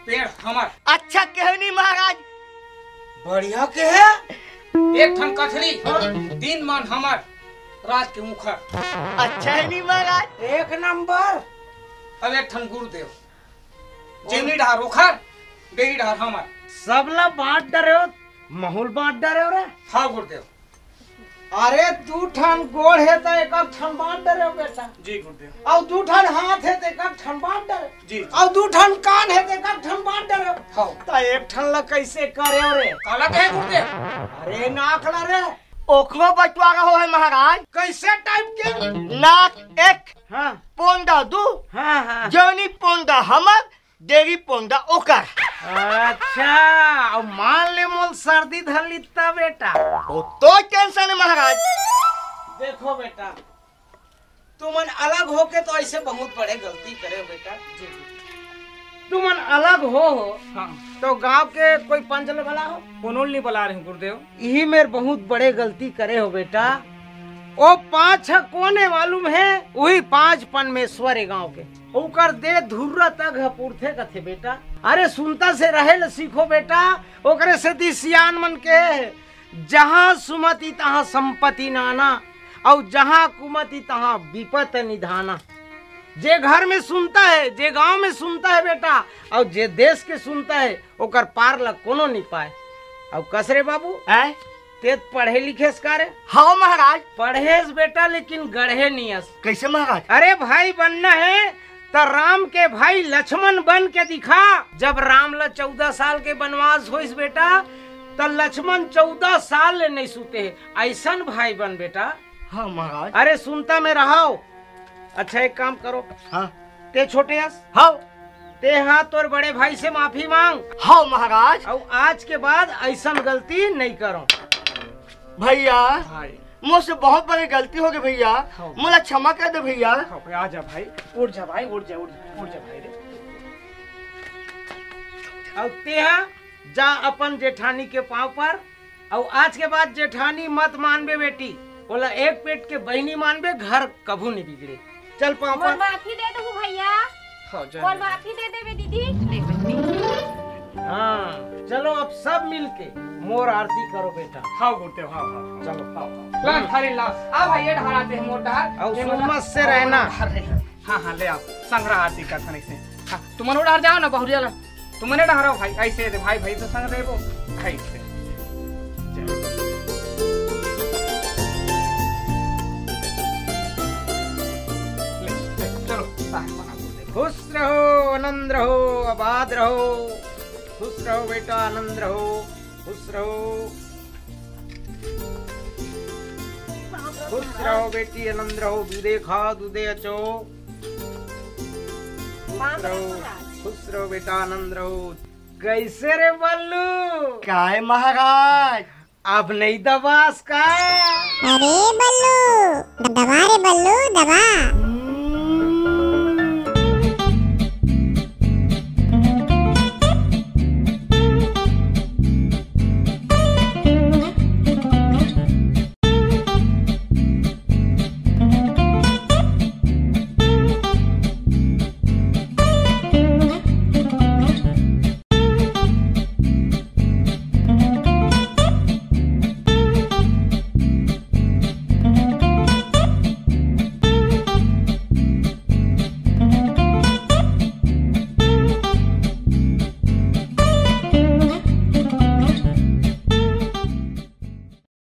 Speaker 1: पेड़ हमर
Speaker 3: अच्छा कहनी महाराज
Speaker 8: बढ़िया के है
Speaker 1: एक ठन कथरी दिन मान हमर रात के मुखर
Speaker 3: अच्छा है नहीं महाराज
Speaker 8: एक नंबर
Speaker 1: अब एक ठन गुरुदेव जेवनी डार ओखर डेही डार हमर
Speaker 8: सबला बांट डरे हो माहौल बांट डरे हो रे
Speaker 1: हाँ गुरुदेव
Speaker 8: अरे दू ठन गोड़ है तो एक ठन बांट डरे हो बेटा
Speaker 1: जी गुरुदेव
Speaker 8: और दू ठन हाथ है तो एक ठन बांट डरे
Speaker 1: जी
Speaker 8: और दू ठन कान है तो एक ठन बांट डरे हो
Speaker 1: हाँ
Speaker 8: तो एक ठन ला कैसे करे रे?
Speaker 1: काला कहे गुर्दे
Speaker 8: अरे नाकला रे,
Speaker 3: ओखरो बंटवारा हो है महाराज।
Speaker 8: कैसे टाइप के?
Speaker 3: नाक एक,
Speaker 8: हाँ
Speaker 3: पोंदा दू,
Speaker 8: हाँ हाँ।
Speaker 3: जौनी पोंदा हमर, देरी पोंदा ओकर।
Speaker 8: अच्छा, अब मान ले मोल सर्दी धर लिता बेटा,
Speaker 3: तो टेंशन है महाराज।
Speaker 8: देखो बेटा, तुमन अलग होके तो ऐसे बहुत बड़े गलती करे बेटा। तुमन अलग हो
Speaker 1: हाँ
Speaker 8: तो गांव के कोई पंच वाला हो,
Speaker 1: कोनोल नहीं बुला रहे हैं गुरुदेव।
Speaker 8: यही मेरे बहुत बड़े गलती करे हो बेटा। ओ 5 कोने मालूम है, वही 5 परमेश्वर है गांव के। ओकर दे धुर्रा तक हपूरथे कथे बेटा। अरे सुनता से रहे ल सीखो बेटा। ओकरे से दी सियान मन के जहाँ सुमति तहाँ संपत्ति नाना, और जहाँ कुमति तहाँ विपत निधाना। जे घर में सुनता है, जे गांव में सुनता है बेटा, और जे देश के सुनता है, ओकर पार लग कोनो नहीं पाए। अब कसरे बाबू
Speaker 3: हैं?
Speaker 8: ते पढ़े लिखे सकारे?
Speaker 3: हाँ महाराज।
Speaker 8: पढ़ेस बेटा, लेकिन गढ़े नियस।
Speaker 3: कैसे महाराज?
Speaker 8: अरे भाई बनना है तो राम के भाई लक्ष्मण बन के दिखा। जब राम ला 14 साल के वनवास होइस बेटा, तो लक्ष्मण 14 साल ले नहीं सुते है। ऐसा भाई बन बेटा।
Speaker 3: हाँ महाराज।
Speaker 8: अरे सुनता में रहो। अच्छा एक काम करो,
Speaker 3: हाँ
Speaker 8: ते छोटे हस,
Speaker 3: हाँ
Speaker 8: ते हाँ तोर बड़े भाई से माफी मांग,
Speaker 3: हाँ महाराज।
Speaker 8: और आज के बाद ऐसा गलती नहीं करो।
Speaker 3: भैया
Speaker 1: भाई
Speaker 3: मुझसे बहुत बड़ी गलती हो गई भैया,
Speaker 1: हाँ।
Speaker 3: मुझे क्षमा कर दे भैया।
Speaker 1: आ जा भाई, उठ जा भाई, उठ जा भाई रे।
Speaker 8: और ते हाँ जा अपन जेठानी के पाँव पर, और आज के बाद जेठानी मत मानबे बेटी, बोला एक पेट के बहनी मानबे, घर कभू नहीं बिगड़े। चल पाँव
Speaker 6: मोर
Speaker 8: पर।
Speaker 6: माफी दे दो भैया,
Speaker 1: हाँ जा
Speaker 6: मोर माफी दे देवे दीदी।
Speaker 8: हाँ चलो अब सब मिलके मोर आरती करो बेटा।
Speaker 1: हाँ गुरुदेव, हाँ हाँ
Speaker 8: चलो
Speaker 1: हाँ। ला थाली ला, आ भाई ये ढालाते हैं मोटा।
Speaker 8: और सुमत से रहना।
Speaker 1: हाँ हाँ ले आओ, संग्रह आरती का थाने से। हाँ तुम उड़ा जाओ ना बहुरिया ला, तुमने डहारो भाई ऐसे दे भाई भाई तो संग दे वो ऐसे। चलो
Speaker 8: खुश रहो, आनंद रहो, आबाद रहो। खुश रहो बेटा, आनंद रहो, खुश रहो। खुश रहो बेटी, आनंद रहो। दूधे खाओ, दूधे अचो। खुश रहो, खुश रहो बेटा, आनंद रहो। कैसे रे बल्लू?
Speaker 3: क्या है महाराज?
Speaker 8: अब नहीं दबास का?
Speaker 7: अरे बल्लू, दबा रे बल्लू, दबा।